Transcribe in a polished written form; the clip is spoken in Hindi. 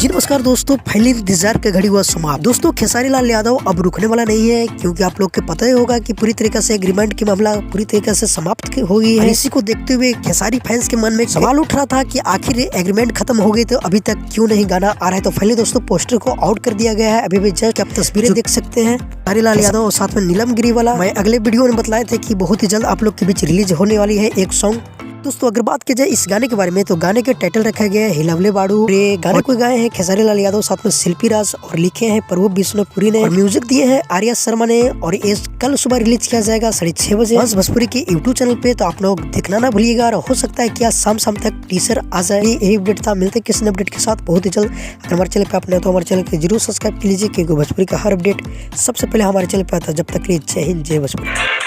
जी नमस्कार दोस्तों, पहले इंतजार का घड़ी हुआ समाप्त। दोस्तों खेसारी लाल यादव अब रुकने वाला नहीं है, क्योंकि आप लोग को पता ही होगा कि पूरी तरीके से एग्रीमेंट की मामला पूरी तरीके से समाप्त हो गई है। इसी को देखते हुए खेसारी फैंस के मन में सवाल उठ रहा था कि आखिर एग्रीमेंट खत्म हो गई तो अभी तक क्यों नहीं गाना आ रहा है। तो फाइनली दोस्तों पोस्टर को आउट कर दिया गया है। अभी भी जस्ट आप तस्वीरें देख सकते हैं खेसारी लाल यादव और साथ में नीलम गिरीवाला। मैं अगले वीडियो में बताए थे कि बहुत ही जल्द आप लोग के बीच रिलीज होने वाली है एक सॉन्ग। दोस्तों अगर बात की जाए इस गाने के बारे में तो गाने के टाइटल रखा गया है हिलवले बाड़ू। ये गाने को गाए हैं खेसारी लाल यादव साथ में शिल्पी राज और लिखे हैं प्रभु विष्णुपुरी ने और म्यूजिक दिए हैं आर्या शर्मा ने। और ये कल सुबह रिलीज किया जाएगा 6:30 बजे बस भोजपुरी के यूट्यूब चैनल पे। तो आप लोग देखना ना भूलिएगा और हो सकता है कि शाम तक टीजर आ जाए। यही अपडेट था, मिलते किसी अपडेट के साथ बहुत ही जल्द। अगर हमारे चैनल पे आप नए तो हमारे चैनल को जरूर सब्सक्राइब कीजिए, क्योंकि भोजपुरी का हर अपडेट सबसे पहले हमारे चैनल पे आता है। जब तक जय हिंद जय भोजपुरी।